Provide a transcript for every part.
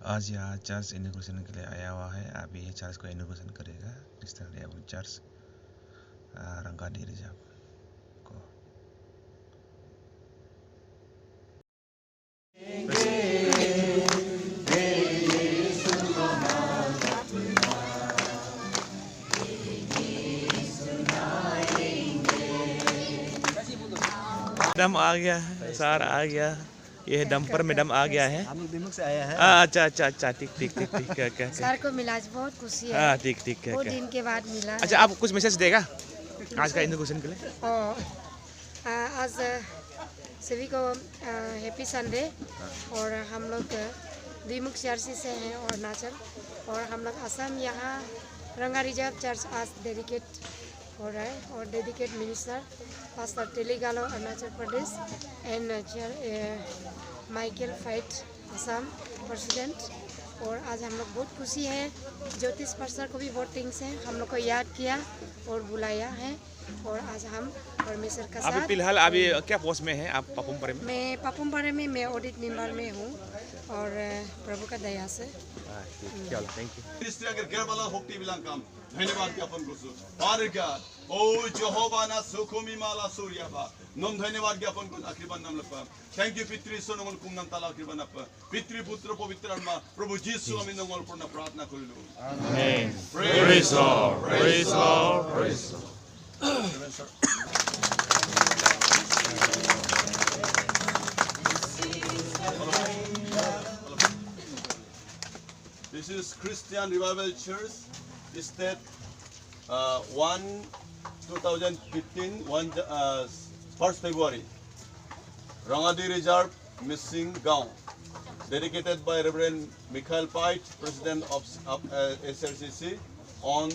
आज यहाँ church inauguration के लिए आया हुआ है। अभी ये चर्च को इनॉग्रेशन करेगा क्रिस्टियन रिवाइवल चर्च रंगाडी रिजर्व को। मैडम आ गया है, सर आ गया, ये डंपर मैडम आ गया है। हम लोग दिमुक से आया है। अच्छा अच्छा अच्छा, ठीक ठीक ठीक ठीक, क्या क्या सर को मिला, बहुत खुशी है। हाँ ठीक ठीक, क्या बहुत क्या। दिन के बाद मिला। अच्छा, आप कुछ मैसेज देगा आज का इनॉग्रेशन के लिए? आज सभी को हैप्पी संडे। और हम लोग दिमुक चर्च से हैं अरुणाचल, और हम लोग असम यहाँ रंगा रिजर्व चर्च आज डेडिकेट हो रहा है। और डेडिकेट मिनिस्टर पास्टर टेलीगालो अरुणाचल प्रदेश एंड माइकल फाइट असम प्रेसिडेंट। और आज हम लोग बहुत खुशी है। ज्योतिष पास्टर को भी बहुत थैंक्स है, हम लोग को याद किया और बुलाया है। और आज हम परमेश्वर का साथ। अभी फिलहाल अभी क्या पोस्ट में है आप पापुमपारे में? मैं पापुमपारे में मैं ऑडिट मेंबर में हूँ, और प्रभु का दया से। Thank you. धन्यवाद ज्ञापन करছো। Father God, oh Jehovah na sukumi mala surya ba. Nom धन्यवाद ज्ञापन कर आशीर्वाद नाम लपा। Thank you पितृ सोनमल कुमनम ताला आशीर्वाद नप। पितृ पुत्र पवित्र आत्मा प्रभु यीशु आमी नमल पूर्ण प्रार्थना करिलो। Amen. Praise Lord. Praise Lord. Praise Lord. This is Christian Revival Church, State 2015, 1st February. Rangadi Reserve, Missing Gaon. Dedicated by Reverend Michael Pite, President of SRCC, on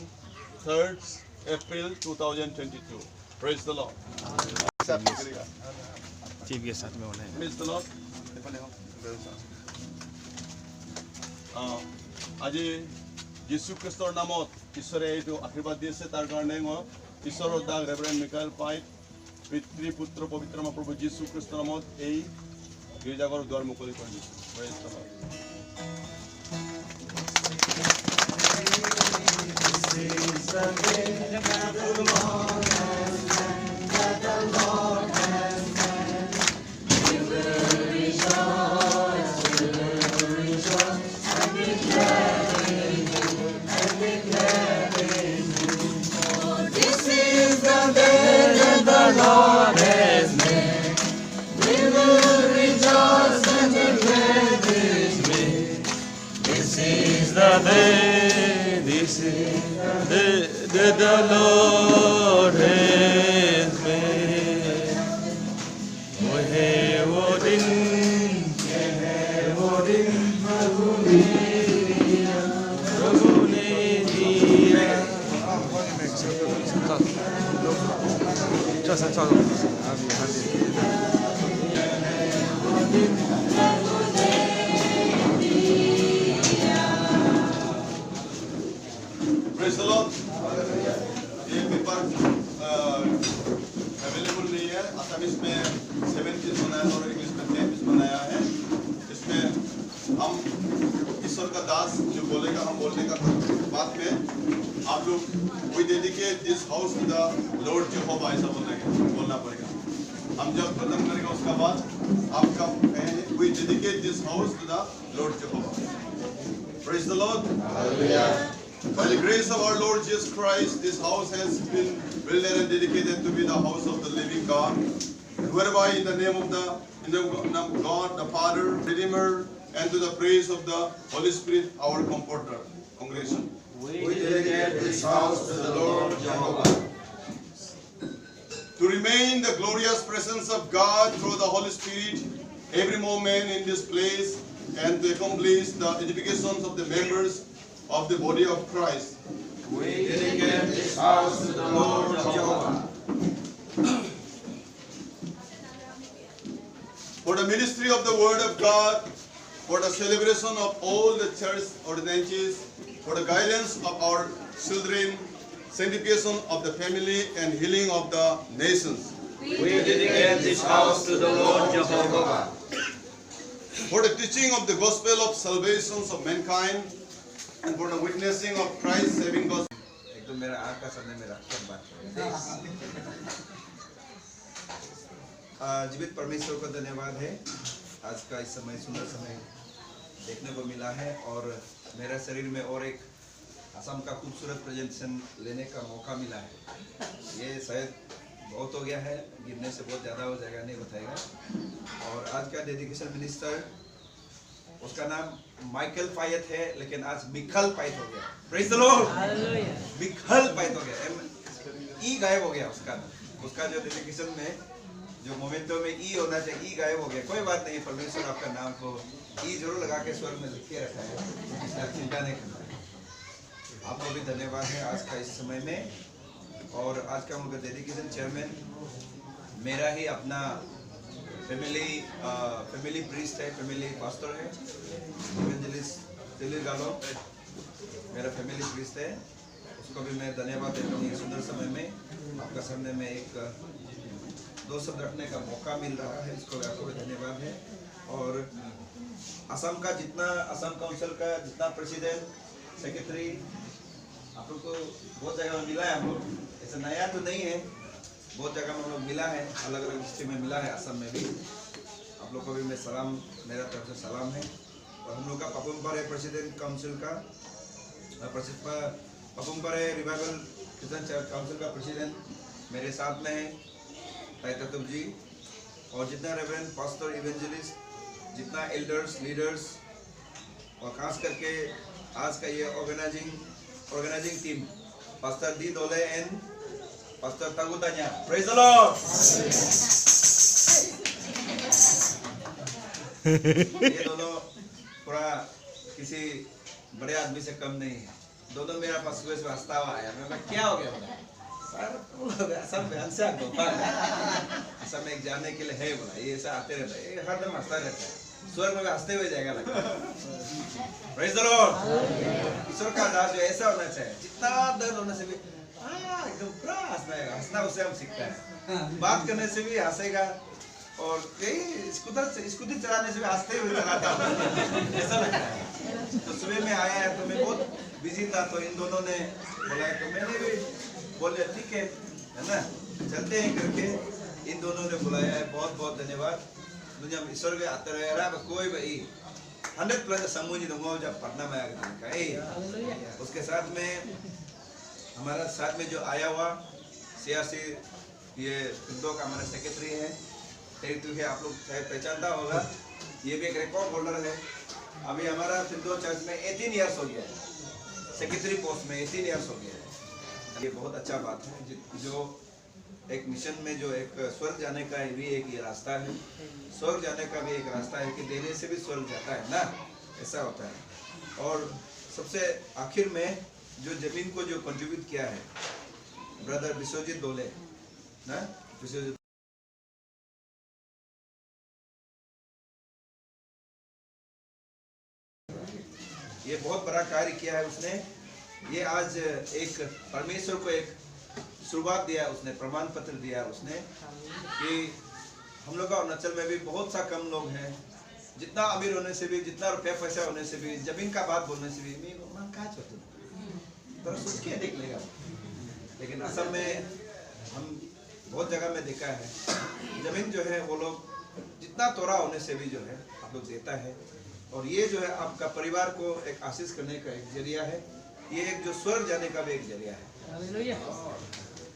3rd April 2022. Praise the Lord. Chief के साथ में होना है। Praise the Lord. আজি যীশু খ্ৰীষ্টৰ নামত ঈশ্বৰে এইটো আশীৰ্বাদ দিছে, তাৰ কাৰণে মই ঈশ্বৰৰ দাস ৰেভাৰেণ্ড মিকাইল পাইট পিতৃ পুত্ৰ পবিত্ৰ প্ৰভু যীশু খ্ৰীষ্টৰ নামত এই গীৰ্জাঘৰ দুৱাৰ মুকলি কৰি দিছোঁ। Praise the Lord. The Lord has made. वो है वो दिन, प्रभु ने दिया। चलो Praise the Lord. ये पेपर अवेलेबल नहीं है। असमीज में 70 बनाया और इंग्लिश में 23 बनाया है। इसमें हम ईश्वर का दास जो बोलेगा, हम बोलने का बात में आप लोग we dedicate this house to the Lord Jehovah ऐसा बोलना पड़ेगा। हम जब खत्म करेंगे उसका बाद आपका we dedicate this house to the Lord Jehovah. Praise the Lord. Hallelujah. By the grace of our Lord Jesus Christ, this house has been built and dedicated to be the house of the living God, whereby in the name of God, the Father, Redeemer, and to the praise of the Holy Spirit, our Comforter. Congregation. We dedicate this house to the Lord Jehovah. To remain the glorious presence of God through the Holy Spirit every moment in this place, and to accomplish the edifications of the members of the body of Christ. We dedicate this house to the Lord Jehovah. For the ministry of the Word of God, for the celebration of all the church ordinances, for the guidance of our children, sanctification of the family, and healing of the nations. We dedicate this house to the Lord Jehovah. for the teaching of the gospel of salvation of mankind and for the witnessing of Christ's saving gospel. एकदम मेरा आँख का सामने में रखकर बात करें। जीवित परमेश्वर को धन्यवाद है, आज का इस समय सुंदर समय देखने को मिला है और मेरा शरीर में और एक असम का खूबसूरत प्रेजेंटेशन लेने का मौका मिला है। ये शायद बहुत हो गया है, गिरने से बहुत ज़्यादा हो जाएगा, नहीं बताएगा। और आज का डेडिकेशन मिनिस्टर, उसका नाम माइकल पायत है, लेकिन आज मिखल पायत हो गया। प्रेज़ द लॉर्ड, मिखल पायत हो गया, ई गायब हो गया उसका जो डेडिकेशन में जो मोमेंटो में ई होना चाहिए, ई गायब हो गया। कोई बात नहीं, परमेश्वर आपका नाम को ई जरूर लगा के स्वर्ग में लिख के रखा है, इसका चिंता नहीं करना है। आपको भी धन्यवाद है आज का इस समय में। और आज का उनका डेडिकेशन चेयरमैन मेरा ही अपना फैमिली प्रीस्ट है, फैमिली पास्टर है, इवेंजलिस्ट दिलीप गालो मेरा फैमिली प्रीस्ट है। उसको भी मैं धन्यवाद देता हूँ। सुंदर समय में आपका सामने में एक दो शब्द रखने का मौका मिल रहा है, इसको आपको भी धन्यवाद है। और असम का जितना, असम काउंसिल का जितना प्रेसिडेंट, सेक्रेटरी, आप लोग को बहुत जगह में मिला है। हम लोग ऐसा नया तो नहीं है, बहुत जगह में हम लोग मिला है, अलग अलग डिस्ट्रिक्ट में मिला है, असम में भी। आप लोग को भी मैं सलाम, मेरा तरफ से सलाम है। और हम लोग का पपुमपारे प्रेसिडेंट काउंसिल का, Papumpare revival Christian church council का प्रेसिडेंट मेरे साथ में है, ताइतुब जी। और जितना रेवरेंड पास्टर, इवेंजलिस्ट, जितना एल्डर्स, लीडर्स, और खास करके आज का ये ऑर्गेनाइजिंग टीम, पास्टर दी Dole and pastor Tangutanya. Praise the Lord. ये दोनों पूरा किसी बड़े आदमी से कम नहीं है। दोनों मेरा पास सुबह से हंसता हुआ आया। मैं क्या हो गया बोला, सर असम में असम में एक जाने के लिए है बोला, ये ऐसा आते रहता है, ये हरदम हंसता रहता है, स्वर्ग में हंसते हुए जाएगा लगता है। Praise the Lord. ईश्वर का दास जो ऐसा होना चाहिए, जितना दर्द होने से भी एकदम पूरा हंसना उससे हम सीखता है। बात करने से भी हंसेगा और कहीं स्कूटर चलाने से भी हंसते हुए चलाता हूँ, ऐसा लगता है। तो सुबह में आया है तो मैं बहुत बिजी था, तो इन दोनों ने बोला तो मैंने भी बोले ठीक है ना, चलते हैं करके इन दोनों ने बुलाया है। बहुत बहुत धन्यवाद। दुनिया में ईश्वर के आते रहे कोई भी 100% समूह दूंगा जब पटना में आकर उसके साथ में हमारा साथ में जो आया हुआ CRC ये पिंडो का हमारा सेक्रेटरी है, आप लोग शायद पहचानता होगा, ये भी एक रिकॉर्ड होल्डर है। अभी हमारा पिंडो चर्च में 18 इयर्स हो गया है, सेक्रेटरी पोस्ट में 18 इयर्स हो गया है। ये बहुत अच्छा बात है, जो एक मिशन में जो एक स्वर्ग जाने का भी एक ये रास्ता है, स्वर्ग जाने का भी एक रास्ता है कि देने से भी स्वर्ग जाता है ना, ऐसा होता है। और सबसे आखिर में जो जमीन को जो कंट्रीब्यूट किया है ब्रदर विश्वजीत दोले ना, विश्वजीत ये बहुत बड़ा कार्य किया है उसने। ये आज एक परमेश्वर को एक शुरुआत दिया, उसने प्रमाण पत्र दिया उसने कि हम लोग का अरुणाचल में भी बहुत सा कम लोग हैं, जितना अमीर होने से भी, जितना रुपया पैसा होने से भी, जमीन का बात बोलने से भी मैं कहाँ चाहता हूँ तो सोच के देख लेगा। लेकिन असम में हम बहुत जगह में देखा है, जमीन जो है वो लोग जितना तोड़ा होने से भी जो है आप लोग देता है। और ये जो है आपका परिवार को एक आशीष करने का एक जरिया है, ये एक जो स्वर्ग जाने का भी एक जरिया है।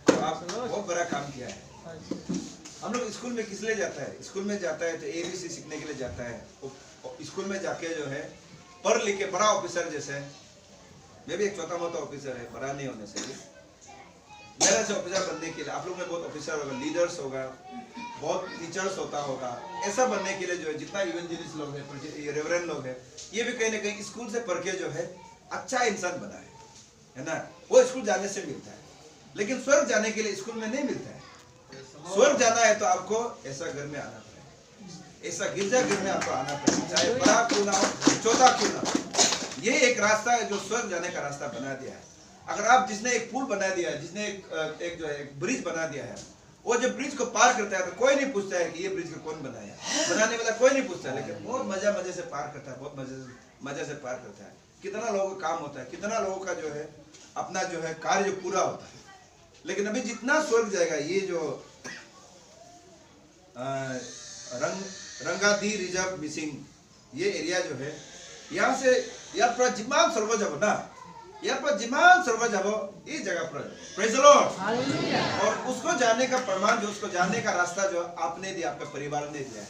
तो आप बहुत बड़ा काम किया है। हम लोग स्कूल में किस लिए जाता है, स्कूल में जाता है तो ABC सीखने के लिए जाता है। स्कूल में जाके जो है पढ़ लिख के बड़ा ऑफिसर, जैसे मैं भी एक छोटा मोटा ऑफिसर है, बड़ा नहीं होने से भी मेरा से ऑफिसर बनने के लिए आप लोग में बहुत ऑफिसर होगा, लीडर्स होगा, बहुत टीचर्स होता होगा, ऐसा बनने के लिए जो है जितना इवेंजलिस्ट लोग हैं, रेवरेंड लोग हैं, ये भी कहीं ना कहीं स्कूल से पढ़ के जो है अच्छा इंसान बना है ना। वो स्कूल जाने से मिलता है, लेकिन स्वर्ग जाने के लिए स्कूल में नहीं मिलता है। स्वर्ग जाना है तो आपको ऐसा घर में आना पड़ेगा, ऐसा गिरजा घर में आपको आना पड़ेगा, चाहे बड़ा क्यों ना हो, छोटा क्यों ना हो। ये एक रास्ता है जो स्वर्ग जाने का रास्ता बना दिया है। अगर आप जिसने एक पुल बना दिया है, जिसने एक जो है एक ब्रिज बना दिया है, वो जब ब्रिज को पार करता है तो कोई नहीं पूछता है कि ये ब्रिज को कौन बनाया, बनाने वाला कोई नहीं पूछता, लेकिन बहुत मजे से पार करता है, बहुत मजे से पार करता है। कितना लोगों का काम होता है, कितना लोगों का जो है अपना जो है कार्य पूरा होता है। लेकिन अभी जितना स्वर्ग जाएगा, ये जो रंगादी रिजर्व मिसिंग ये एरिया जो है, यहाँ से यार पर जिमान सर्व जब ना, यार पर जिमान सर्व जब इस जगह पर प्रेज़ द लॉर्ड। और उसको जाने का प्रमाण, जो उसको जाने का रास्ता जो आपने दिया, आपका परिवार ने दिया है,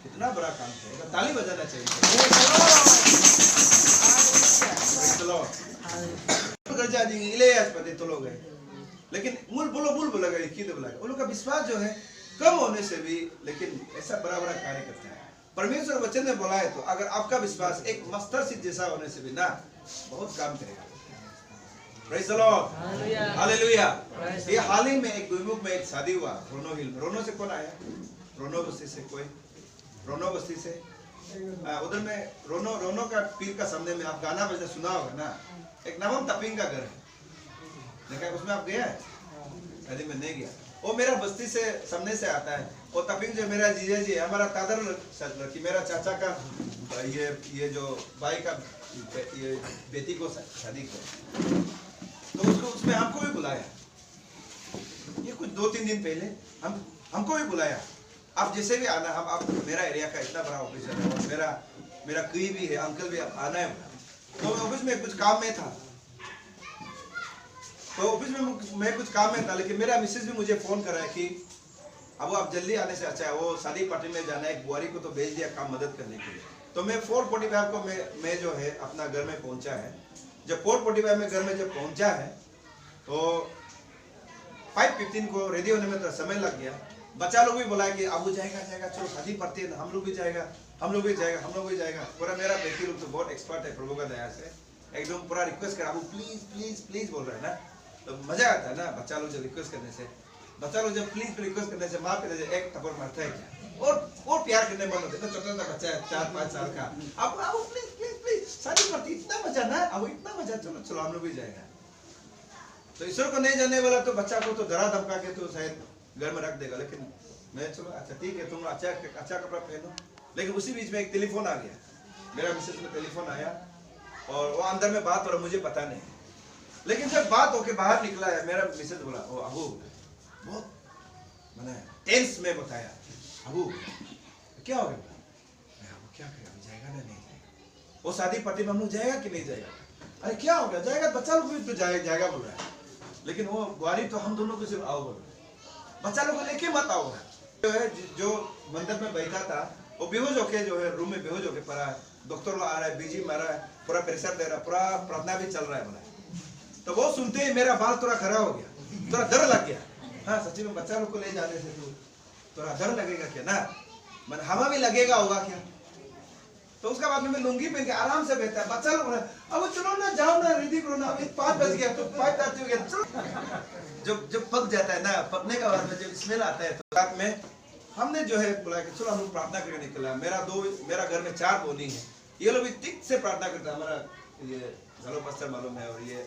कितना बड़ा काम है। ताली बजाना चाहिए। लेकिन मूल बोला गया कि उन लोग का विश्वास जो है कम होने से भी, लेकिन ऐसा बड़ा कार्य करता है। परमेश्वर वचन में बोला है तो अगर आपका विश्वास एक मस्टर्ड सीड जैसा होने से भी ना, बहुत काम करेगा। Praise the Lord, hallelujah. ये हाल ही में एक दुर्मुख में एक शादी हुआ रोनो हिल में। रोनो से कौन आया? रोनो बस्ती से कोई? रोनो बस्ती से उधर में रोनो का पीर का सामने में आप गाना बजा सुना होगा ना, एक नवम तपिंग का घर है, देखा उसमें आप गया है? शादी में नहीं गया। वो मेरा बस्ती से सामने से आता है। वो तपिंग जो मेरा जीजा जी है, हमारा तादर लड़की, मेरा चाचा का ये जो भाई का ये बेटी को शादी को, तो उसको उसमें हमको भी बुलाया। ये कुछ 2-3 दिन पहले हमको भी बुलाया, आप जैसे भी आना। हम आप मेरा एरिया का इतना बड़ा ऑफिस है और मेरा कोई भी है, अंकल भी आप आना है। तो ऑफिस में कुछ काम में था, तो ऑफिस में मैं कुछ काम में था, लेकिन मेरा मिसेज भी मुझे फोन करा है कि अब आप जल्दी आने से अच्छा है, वो शादी पार्टी में जाना है, एक बुआरी को तो भेज दिया काम मदद करने के लिए। तो मैं 4:45 को मैं जो है अपना घर में पहुंचा है। जब 4:45 में घर में जब पहुंचा है तो 5:15 को रेडी होने में तो समय लग गया। बच्चा लोग भी बोला कि अबू जाएगा चलो शादी पार्टी है, हम लोग भी जाएगा। पूरा मेरा बेटी लोग तो बहुत एक्सपर्ट है प्रभु का दया से, एकदम पूरा रिक्वेस्ट कर, अबू प्लीज बोल रहा है ना, तो मजा आता है ना। बच्चा लोग जब रिक्वेस्ट करने से, प्लीज रिक्वेस्ट करने से माँ पे एक थप्पड़ मारता है क्या, और प्यार करने मन होता है। तो छोटा सा बच्चा है 4-5 साल का, अब प्लीज शादी पार्टी, इतना मजा ना, अब इतना मजा, चलो हम लोग भी जाएगा। तो ईश्वर को नहीं जानने वाला तो बच्चा को तो डरा धमका के तो शायद घर में रख देगा। लेकिन मैं चलो अच्छा ठीक है, तुम अच्छा कपड़ा पहनो। लेकिन उसी बीच में एक टेलीफोन आ गया, मेरा मिसेज में टेलीफोन आया और वो अंदर में बात हो रहा, मुझे पता नहीं। लेकिन जब बात होके बाहर निकला है, मेरा मिसेज बोला, ओ अबू, बहुत मैंने टेंस में बताया, अबू क्या हो गया? अबू क्या करेगा, जाएगा ना नहीं जाएगा? वो शादी पार्टी में हम लोग जाएगा कि नहीं जाएगा? अरे क्या हो गया, जाएगा, बच्चा लोग भी तो जाएगा बोल रहा है। लेकिन वो बुआरी तो हम दोनों को सिर्फ आओ बोल रहा है, बच्चा लोग को लेके मत आओ। जो मंदिर में बैठा था वो बेहोश होके जो है रूम में बेहोश होके पड़ा है। डॉक्टर लोग आ रहा है, बीजी मारा है, पूरा प्रेशर दे रहा है, पूरा प्रार्थना भी चल रहा है बोला। तो वो सुनते ही मेरा बाल थोड़ा खड़ा हो गया, थोड़ा डर लग गया। हाँ सच्ची में बच्चा लोग को ले जाने से तो थोड़ा डर लगेगा क्या ना, मन हवा भी लगेगा होगा क्या। तो उसका बाद में मैं लुंगी पहन के आराम से बैठा है। बच्चा लोग अब चलो ना, जाओ ना, रेडी करो ना, अभी 5 बज गया तो 5:30 हो गया, चलो। जब पक जाता है ना, पकने का बाद में जब स्मेल आता है तो रात में हमने जो है बोला कि चलो हम लोग प्रार्थना करके निकला। मेरा घर में 4 बोनी है, ये लोग भी ठीक से प्रार्थना करता है। हमारा ये झलो पस्तर मालूम है और ये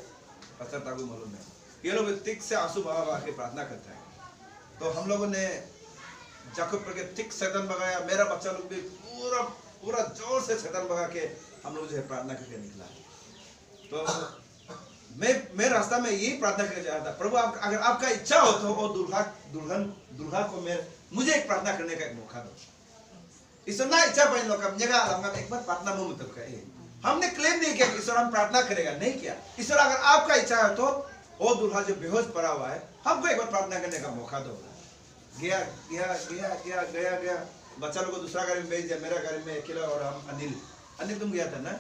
पस्तर तागू मालूम है, ये लोग ठीक से आंसू बहा के प्रार्थना करता है। तो हम लोगों ने जाकुब करके ठीक शैतान भगाया। मेरा बच्चा लोग भी पूरा जोर से शैतान भगा के हम लोग जो है प्रार्थना करके निकला। तो मैं रास्ता में यही प्रार्थना करके जा रहा था, प्रभु अगर आपका इच्छा हो तो वो दुल्हा को मुझे एक प्रार्थना करने का एक मौका दो। ईश्वर ना इच्छा पाइन लोग एक बार प्रार्थना में मतलब कहे, हमने क्लेम नहीं किया कि ईश्वर हम प्रार्थना करेगा, नहीं किया। ईश्वर अगर आपका इच्छा है तो वो दुल्हा जो बेहोश पड़ा हुआ है हमको एक बार प्रार्थना करने का मौका दो। गया बच्चा लोग को दूसरा गाड़ी में भेज दिया, मेरा गाड़ी में अकेला और हम अनिल तुम गया था ना,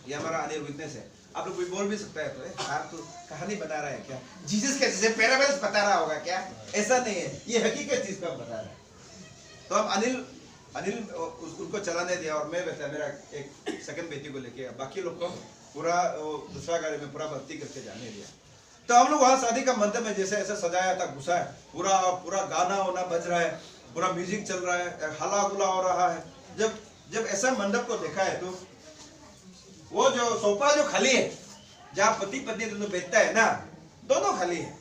ये हमारा अनिल विटनेस है। आप लोग कोई बोल भी सकता है तो आप तो कहानी बता रहा है क्या, जीसस के जैसे पैराबल्स बता रहा होगा क्या? ऐसा नहीं है, ये हकीकत चीज का बता रहा है। तो हम अनिल उनको चलाने दिया और मैं बैठा मेरा एक सेकंड बेटी को लेके, बाकी लोग को पूरा दूसरा गाड़ी में पूरा भर्ती करके जाने दिया। तो हम लोग वहाँ शादी का मंदिर में जैसे ऐसा सजाया था, घुसा है, पूरा गाना वाना बज रहा है, पूरा म्यूजिक चल रहा है, हला गुला हो रहा है। जब ऐसा मंडप को देखा है तो वो जो सोफा जो खाली है, जहाँ पति पत्नी दोनों बैठता है ना, दोनों खाली है।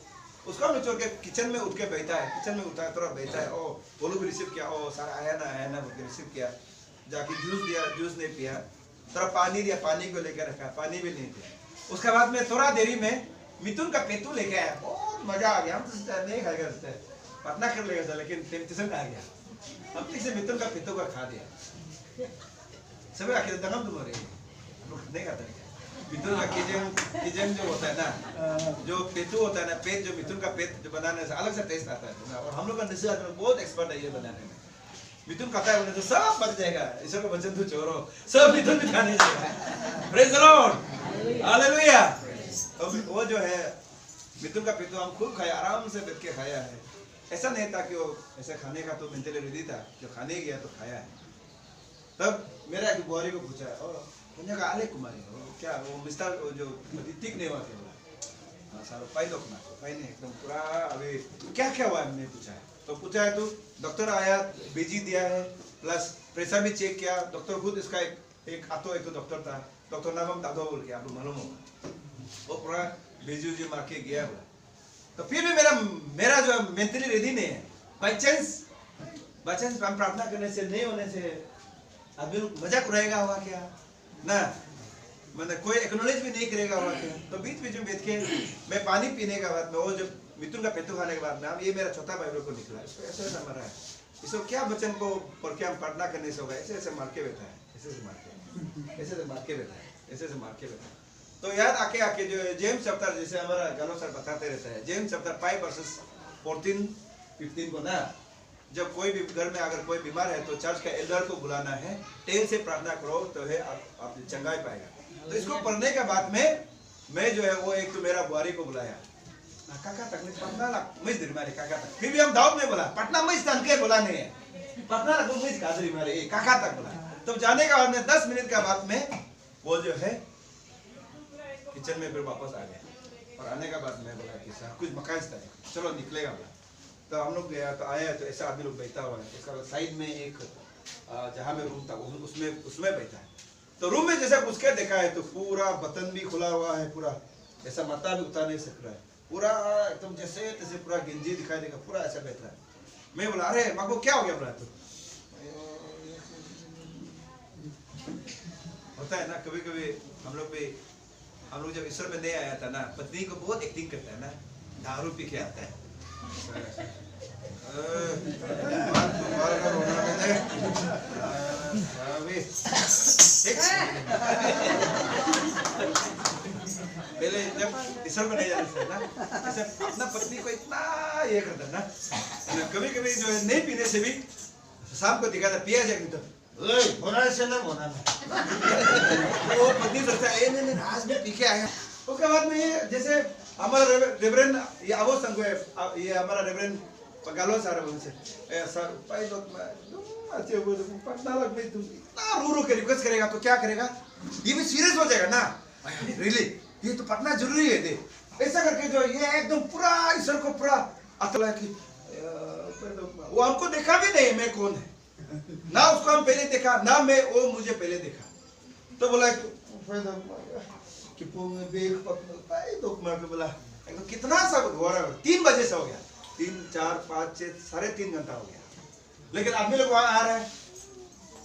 उसको निचोड़ के किचन में उठ के बैठा है, किचन में उठा थोड़ा बैठा है, ओ वो लोग रिसीव किया, ओ सारा आया ना बोल के रिसीव किया, जाके जूस दिया, जूस नहीं पिया, थोड़ा पानी दिया, पानी को लेकर रखा, पानी भी नहीं दिया। उसके बाद में थोड़ा देरी में मिथुन का पेटू लेके आया, बहुत मजा आ गया। हम तो नहीं खाएगा पटना कर लेगा लेकिन टेम्पटेशन आ गया, हम ठीक से मिथुन का पेटू का खा दिया। सब आखिर दंगम तुम रही नहीं खाता मिथुन का किचन जो होता है ना, जो पेटू होता है ना, पेट जो मिथुन का पेट जो बनाने से अलग से टेस्ट आता है। और हम लोग का निश्चय बहुत एक्सपर्ट है ये बनाने में। मिथुन खाता है तो सब बच जाएगा, ईश्वर को वचन तो छोड़ो, सब मिथुन भी खाने जाएगा। Praise the Lord, hallelujah. तो वो जो है मिथुन का पेटू हम खूब खाया, आराम से बैठ के खाया है। ऐसा नहीं था कि वो ऐसा खाने का तो मेंटली रेडी था, जो खाने गया तो खाया है। तब मेरा एक बुआरी को पूछा, और का आले कुमारी हो क्या, वो मिस्टर वो जो ठीक नहीं हुआ क्या, बोला सारो पाई दो कुमार पाई नहीं एकदम पूरा, अभी क्या क्या हुआ हमने पूछा है। तो पूछा है तो डॉक्टर आया, बीजी दिया है, प्लस प्रेशर भी चेक किया। डॉक्टर खुद इसका एक तो डॉक्टर था, डॉक्टर नाम हम दादो बोल के आपको मालूम होगा, वो पूरा बीजी मार के गया बोला। तो फिर भी मेरा जो मेंटली रेडी नहीं है। बाई चांस हम प्रार्थना करने से नहीं होने से आदमी मजाक उड़ाएगा हुआ क्या ना, मतलब कोई एक्नॉलेज भी नहीं करेगा हुआ क्या। तो बीच बीच में बैठ के मैं पानी पीने के बाद में, वो जब मिथुन का पेटू खाने के बाद में, ये मेरा छोटा भाई को निकला, इसको ऐसे ऐसा मरा है, इसको क्या बच्चन को पढ़ के हम प्रार्थना करने से होगा, ऐसे ऐसे मार के बैठा है, ऐसे ऐसे मार के, ऐसे ऐसे मार के बैठा है, ऐसे ऐसे मार के बैठा है। तो याद आके जो जेम्स चैप्टर, जैसे हमारा गानो सर बताते रहता है, जेम्स चैप्टर 5 वर्सेस 14-15 को ना, जब कोई भी घर में अगर कोई बीमार है तो चर्च का एल्डर को बुलाना है, तेल से प्रार्थना करो तो है आप चंगाई पाएगा। तो इसको पढ़ने के बाद में मैं जो है वो एक तो मेरा बुआरी को बुलाया, काका तक पटना मैं दिर मारे काका तक, फिर भी हम दाऊद में बोला पटना मैं स्थान के बोला नहीं है, पटना रखो मैं कादरी मारे काका तक बोला। तो जाने का बाद में 10 मिनट का बाद में वो जो है किचन में फिर वापस आ गया, और आने का बाद में बोला कि सर कुछ मकान था, चलो निकलेगा बोला। तो हम लोग गया, तो आया तो ऐसा आदमी लोग बैठा हुआ है, इसका साइड में एक जहाँ में रूम था उसमें बैठा है। तो रूम में जैसा घुस के देखा है तो पूरा बटन भी खुला हुआ है, पूरा ऐसा माथा भी उतार नहीं सक रहा है, पूरा एकदम जैसे तैसे पूरा गिंजी दिखाई देगा, पूरा ऐसा बैठा है। मैं बोला अरे माँ को क्या हो गया बोला। तो होता है ना कभी कभी हम लोग जब ईश्वर में नहीं आया था ना, पत्नी को बहुत एक्टिंग करता है ना, दारू पी के आता है, पहले जब ईश्वर में नहीं जाता ना, ऐसे अपना पत्नी को इतना ये करता ना, कभी कभी जो है नहीं पीने से भी शाम को दिखाता पिया जाए तो होना से ना होना वो पत्नी सोचता है नहीं आज मैं पी के आया। उसके बाद में जैसे हमारा रेवरेंड ये आवो संग ये हमारा रेवरेंड पगालो सारा बोलते ए सर पाई लोग मैं अच्छे वो पटना लग में तुम इतना रो के रिक्वेस्ट करेगा तो क्या करेगा, ये भी सीरियस हो जाएगा ना, रियली ये तो पटना जरूरी है दे, ऐसा करके जो ये एकदम पूरा ईश्वर को पूरा अतला कि वो हमको देखा भी नहीं मैं कौन है ना, उसको हम पहले देखा ना, मैं वो मुझे पहले देखा। तो बोला कि बोला कितना सब हो रहा है, 3 बजे से हो गया, 3, 4, 5, 6, 3.5 घंटा हो गया। लेकिन आदमी लोग वहां आ रहे हैं,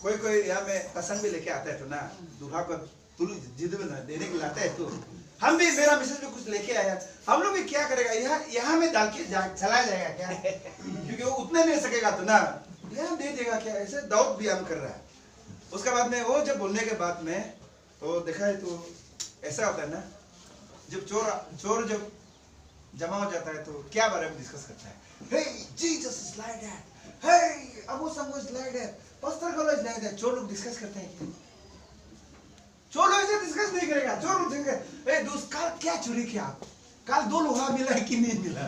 कोई यहाँ में पसंद भी लेके आता है तो ना दूल्हा को तुलू जिद में देने के लिए आता है, तो हम भी मेरा मिसेज भी कुछ लेके आया, हम लोग भी क्या करेगा यहाँ में डाल के चला जाएगा क्या क्योंकि वो उतने नहीं सकेगा तो ना यहाँ दे देगा क्या, ऐसे दाऊद भी हम कर रहा है। उसके बाद में वो जब बोलने के बाद में तो देखा है तो ऐसा होता है ना, जब चोर जब जमा हो जाता है तो क्या बारे में डिस्कस करता है, hey Jesus is like that, hey Abu Samo is like that, pastor Gallo is like that, चोर लोग डिस्कस करते हैं। चोर लोग ऐसे डिस्कस नहीं करेगा, चोर लोग कहेंगे ए दोस्त कल क्या चोरी किया, कल 2 लोहा मिला है कि नहीं मिला,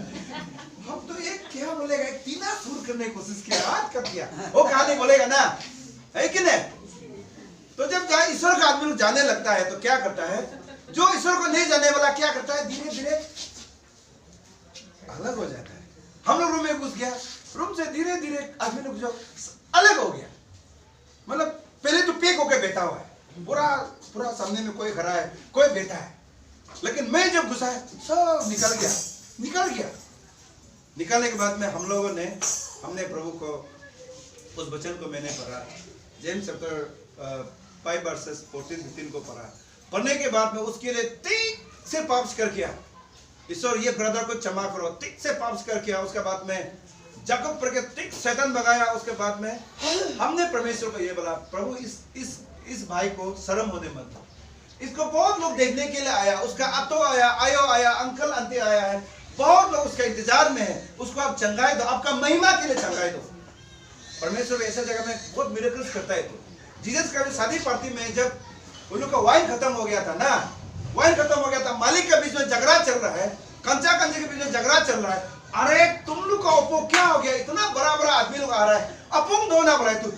हम तो एक क्या बोलेगा, एक तीना सुर करने की कोशिश किया, आज कब किया, वो कहानी बोलेगा ना, है कि नहीं। तो जब ईश्वर का आदमी जाने लगता है तो क्या करता है, जो ईश्वर को नहीं जाने वाला क्या करता है, धीरे धीरे अलग हो जाता है। हम लोग रूम में घुस गया, रूम से धीरे धीरे आदमी लोग जो अलग हो गया, मतलब पहले तो पेक होके बैठा हुआ है, पूरा सामने में कोई खड़ा है, कोई बैठा है, लेकिन मैं जब घुसा है सब निकल गया। निकालने के बाद में हमने प्रभु को उस वचन को मैंने पढ़ा, जेम्स चैप्टर 5 वर्सेस 14-15 को पढ़ा। पढ़ने के बाद में उसके लिए ठीक से पाप कर किया, ईश्वर ये ब्रदर को क्षमा करो, ठीक से पाप कर किया। उसके बाद में जाकब पर के ठीक शैतान भगाया। उसके बाद में हमने परमेश्वर को ये बोला, प्रभु इस भाई को शर्म होने मत दो, इसको बहुत लोग देखने के लिए आया, उसका अतो आया, आयो आया, अंकल आंटी आया है, बहुत लोग उसका इंतजार में है, उसको आप चंगाई दो, आपका महिमा के लिए चंगाई दो। परमेश्वर ऐसा जगह में बहुत मिरेकल्स करता है। तो जीसस का शादी पार्टी में जब उन लोग का वाइन खत्म हो गया था ना, वाइन खत्म हो गया था, मालिक के बीच में झगड़ा चल रहा है, कंचा कंचे के बीच में झगड़ा चल रहा है। अरे तुम लोग का ओपो क्या हो गया, इतना बड़ा बड़ा आदमी लोग आ रहा है, अपुंग धोना पड़ा है। तू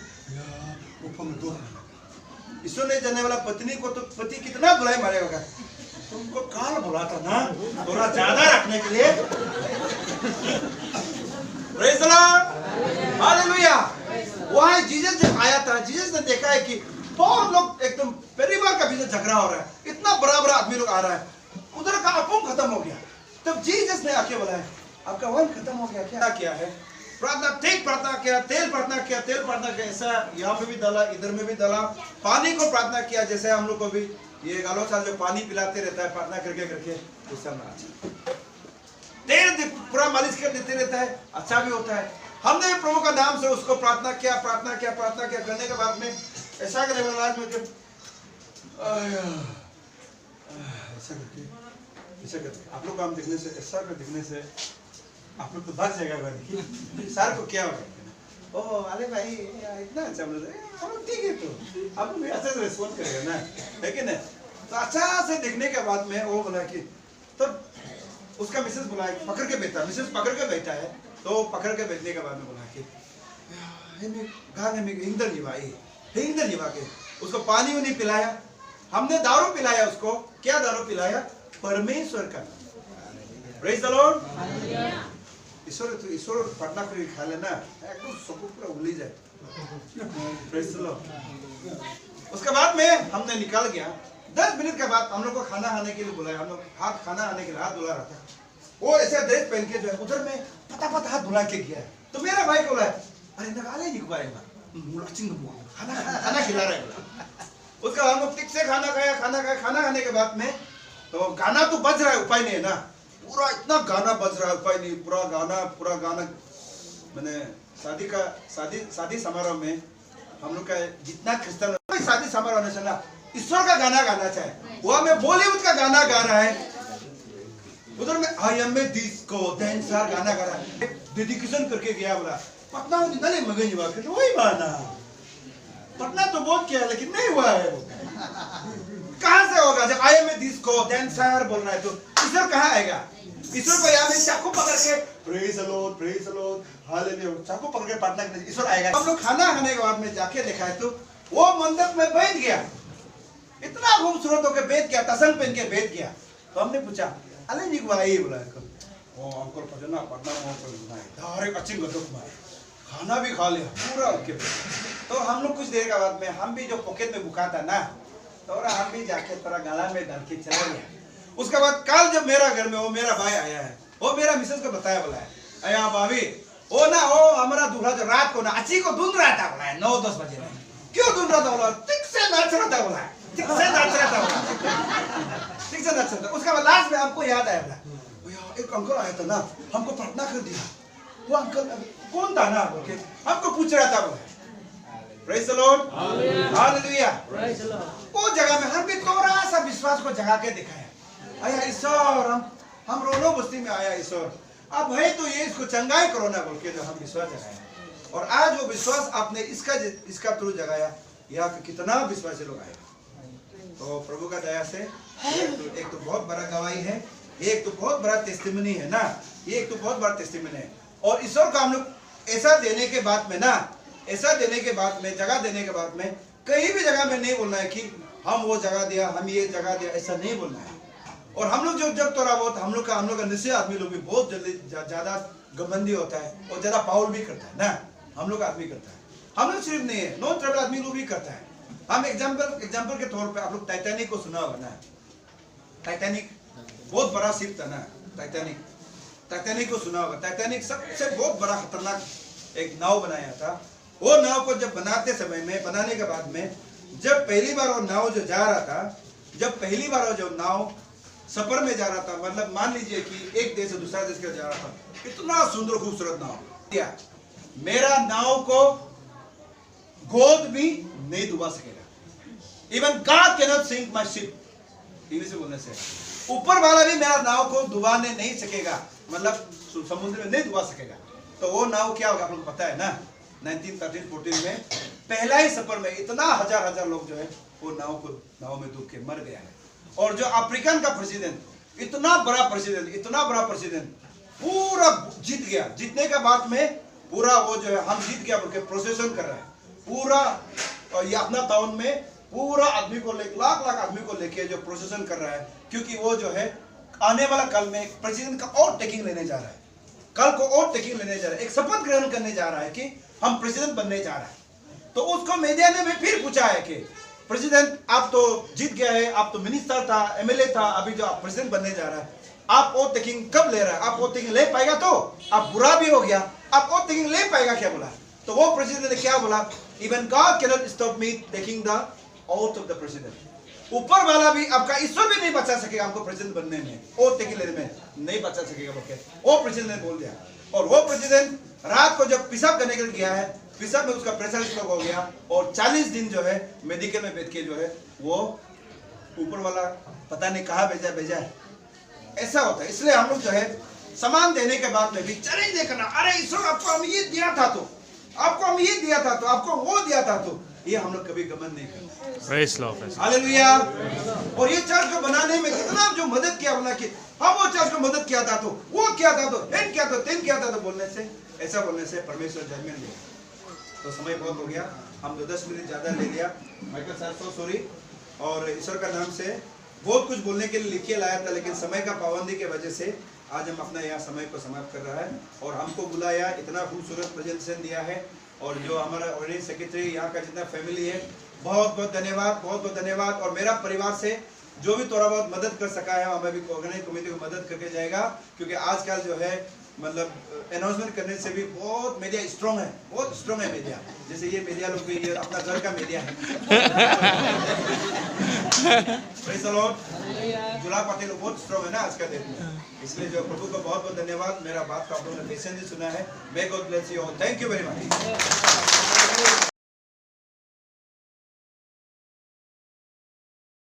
ईश्वर नहीं जानने वाला पत्नी को तो पति कितना बुलाई मारेगा। तुमको काल बोला था ना थोड़ा ज्यादा रखने के लिए। Praise the Lord, hallelujah. वहाँ जीसस जब आया था, जीसस ने देखा है कि बहुत लोग एकदम परिवार का बीच झगड़ा हो रहा है, इतना बड़ा बड़ा आदमी लोग आ रहा है, उधर का अपुंग खत्म हो गया। तब जीसस ने आके बोला है, आपका वाइन खत्म हो गया, क्या किया है? प्रार्थना, ठीक प्रार्थना किया, तेल प्रार्थना किया, तेल प्रार्थना किया, ऐसा यहाँ पे भी डाला, इधर में भी डाला, पानी को प्रार्थना किया, जैसे हम लोग को भी ये गालो साल जो पानी पिलाते रहता है प्रार्थना करके करके, उससे हम अच्छा तेल पूरा मालिश कर देते रहता है, अच्छा भी होता है। हमने प्रभु का नाम से उसको प्रार्थना किया, प्रार्थना किया, प्रार्थना किया। करने के बाद में ऐसा करे महाराज में ऐसा करके आप लोग काम देखने से, ऐसा कर दिखने से आप लोग तो भाग जाएगा। देखिए सर को क्या होगा, ओह अरे भाई इतना अच्छा हम ठीक है, तो आप लोग अच्छा से रिस्पॉन्ड करेगा ना, है कि नहीं? तो अच्छा से देखने के बाद में वो बोला कि तब उसका मिसेस बोला पकड़ के बैठा, मिसेस पकड़ के बैठा है, तो पकड़ के बैठने के बाद में बोला कि हिंदर निभा के उसको पानी नहीं पिलाया, हमने दारू पिलाया उसको। क्या दारू पिलाया? परमेश्वर का। Praise the Lord. ईश्वर पटना को खा लेना एकदम सब पूरा उगली जाए। Praise the Lord. उसके बाद में हमने निकल गया। 10 मिनट के बाद हम लोग को खाना खाने के लिए बुलाया। हम लोग खाना खाने के लिए हाथ धुला रहा था। वो ऐसे ड्रेस पहन के जो है उधर में पता हाथ धुला के गया है। तो मेरा भाई बोला अरे नगाले नहीं पाएगा, खाना खिला रहे। उसका हम लोग ठीक से खाना खाया। खाना खाने के बाद में तो गाना तो बज रहा है, उपाय नहीं है ना, पूरा इतना गाना बज रहा है, उपाय नहीं, पूरा गाना। मैंने शादी समारोह में हम लोग का जितना क्रिश्चियन शादी समारोह होने से ना ईश्वर का गाना गाना चाहे, वो हमें बॉलीवुड का गाना गा रहा है, उधर में I am a disco dancer गाना गा रहा है। डेडिकेशन करके गया, बोला पटना में जितना नहीं मगन हुआ कर वही माना। पटना तो बहुत किया लेकिन नहीं हुआ है वो। कहां से होगा जब I am a disco dancer बोल रहा है? तो ईश्वर कहां आएगा? ईश्वर को यहाँ में चाकू पकड़ के प्रेज़ द लॉर्ड हालेलुया चाकू पकड़ के प्रार्थना करने ईश्वर आएगा। हम लोग खाना खाने के बाद में जाके देखा है तो वो मंडप में बैठ गया, इतना खूबसूरत होकर बैठ गया, टसल पहन के बैठ गया। तो हमने पूछा अले जी को आई बोला ओ अंकल पजना पटना में धारे अच्छी गदक मारे, खाना भी खा लिया पूरा ओके। तो हम लोग कुछ देर के बाद में हम भी जो पॉकेट में भूखा था ना, तो हम भी जाके थोड़ा गला में डाल के चला गया। उसके बाद कल जब मेरा घर में वो मेरा भाई आया है, वो मेरा मिसेस को बताया, बोला है अया भाभी वो ना वो हमारा दूल्हा जो रात को ना अच्छी को धुन रहा था, बोला है 9-10 बजे ना। क्यों धुन रहा था? बोला ठीक से नाच रहा था, बोला ठीक से नाच रहा था, ठीक से नाच रहा था। उसके बाद लास्ट में हमको याद आया, बोला एक अंकल आया था ना, हमको प्रार्थना कर दिया। वो अंकल कौन था ना बोल के हमको पूछ रहा था, बोला प्रेज़ द लॉर्ड हालेलुया। वो जगह में हम भी थोड़ा सा विश्वास को जगा के दिखाया, आया ईश्वर हम रोनो बस्ती में आया ईश्वर, अब है तो ये इसको चंगाई करो ना बोल के जो हम विश्वास जगाया। और आज वो विश्वास आपने इसका थ्रू जगाया, यहाँ पे कितना विश्वासी लोग आए। तो प्रभु का दया से एक तो बहुत बड़ा गवाही है, एक तो बहुत बड़ा टेस्टिमनी है ना, ये एक तो बहुत बड़ा टेस्टिमनी है। और ईश्वर को हम लोग ऐसा देने के बाद में ना, ऐसा देने के बाद में, जगह देने के बाद में कहीं भी जगह में नहीं बोलना है कि हम वो जगह दिया, हम ये जगह दिया, ऐसा नहीं बोलना है। और हम लोग जब थोड़ा बहुत हम लोग का निश्चय आदमी लोग भी बहुत जल्दी ज्यादा गमंदी होता है और ज्यादा पावर भी करता है ना, हम लोग आदमी करता है। हम लोग सिर्फ नहीं है, नॉन ट्राइबल आदमी लोग भी करता है। हम एग्जाम्पल के तौर पे आप लोग टाइटैनिक को सुना होगा ना, टाइटैनिक बहुत बड़ा शिप था ना, टाइटैनिक टाइटैनिक को सुना होगा। टाइटैनिक सबसे बहुत बड़ा खतरनाक एक नाव बनाया था। वो नाव को जब बनाते समय में, बनाने के बाद में, जब पहली बार वो नाव जो जा रहा था, जब पहली बार वो जो नाव सफर में जा रहा था, मतलब मान लीजिए कि एक देश से दूसरा देश के जा रहा था, इतना सुंदर खूबसूरत नाव, मेरा नाव को गोद भी नहीं डुबा सकेगा। Even God can not sink my ship, English में बोलने से ऊपर वाला भी मेरा नाव को डुबाने नहीं सकेगा, मतलब समुद्र में नहीं डुबा सकेगा। तो वो नाव क्या होगा आप लोग पता है ना, 1913-14 में पहला ही सफर में इतना हजार लोग जो है वो नाव में डूब के मर गया है। और जो अफ्रीकन का प्रेसिडेंट, इतना बड़ा प्रेसिडेंट पूरा जीत गया। जीतने के बाद में पूरा वो जो है हम जीत गया बोल के प्रोसेसन कर रहा है पूरा, और ये अपना टाउन में पूरा आदमी को लाख आदमी को लेके जो प्रोसेसन कर रहा है, क्योंकि वो जो है आने वाला कल में प्रेसिडेंट का और टेकिंग लेने जा रहा है, कल को और टेकिंग लेने जा रहा है, एक शपथ ग्रहण करने जा रहा है कि हम प्रेसिडेंट बनने जा रहा है। तो उसको मीडिया ने भी फिर पूछा है कि प्रेसिडेंट आप तो जीत गया है, आप तो मिनिस्टर था, एमएलए था, अभी जो आप प्रेसिडेंट बनने जा रहा है, आप और टेकिंग कब ले रहा है? आप और टेकिंग ले पाएगा? तो आप बुरा भी हो गया, आप और टेकिंग ले पाएगा क्या बोला? तो वो प्रेसिडेंट ने क्या बोला, even God can not stop me taking the out of the president. ऊपर वाला भी आपका ईश्वर भी नहीं बचा सकेगा आपको प्रेसिडेंट बनने में और टेकिंग लेने में नहीं बचा सकेगा बोल के वो प्रेसिडेंट ने बोल दिया। और वो प्रेसिडेंट रात को जब पेशाब करने के लिए गया है, पेशाब में उसका प्रेशर स्ट्रोक हो गया और 40 दिन जो है मेडिकल में बैठ के जो है वो ऊपर वाला पता नहीं कहाँ भेजा है। ऐसा होता है। इसलिए हम लोग जो है सामान देने के बाद में भी चैलेंज नहीं करना, अरे ईश्वर आपको हम ये दिया था तो, आपको हम ये दिया था तो, आपको वो दिया था तो, ये हम लोग कभी गमन नहीं करते। हालेलुया। और ये चर्च को बनाने में कितना जो मदद किया बोला कि हम वो चर्च को मदद किया था तो, वो किया था तो, हेन किया था, तेन किया था तो बोलने से, ऐसा बोलने से परमेश्वर जजमेंट ले। तो समय बहुत हो गया, हम 10 मिनट ज्यादा ले लिया। Michael sir so sorry. और ईश्वर का नाम से बहुत कुछ बोलने के लिए लिख के लाया था, लेकिन समय का पाबंदी के वजह से आज हम अपना यहाँ समय को समाप्त कर रहा है। और हमको बुलाया, इतना खूबसूरत प्रेजेंटेशन दिया है। और जो हमारा ऑर्डिनेंस सेक्रेटरी, यहाँ का जितना फैमिली है, बहुत बहुत धन्यवाद, बहुत बहुत धन्यवाद। और मेरा परिवार से जो भी थोड़ा बहुत मदद कर सका है, हमें भी ऑर्गेनाइज कमेटी को मदद करके जाएगा, क्योंकि आजकल जो है मतलब अनाउंसमेंट करने से भी बहुत मीडिया स्ट्रॉन्ग है, बहुत स्ट्रॉन्ग है मीडिया। जैसे ये मीडिया लोग भी, ये अपना घर का मीडिया है। Praise the Lord. जुला पाटिल लोग बहुत स्ट्रॉन्ग है ना आज का दिन में। इसलिए जो प्रभु को बहुत बहुत धन्यवाद। मेरा बात का आप लोगों ने पेशेंस से सुना है। May God bless you all. Thank you very much.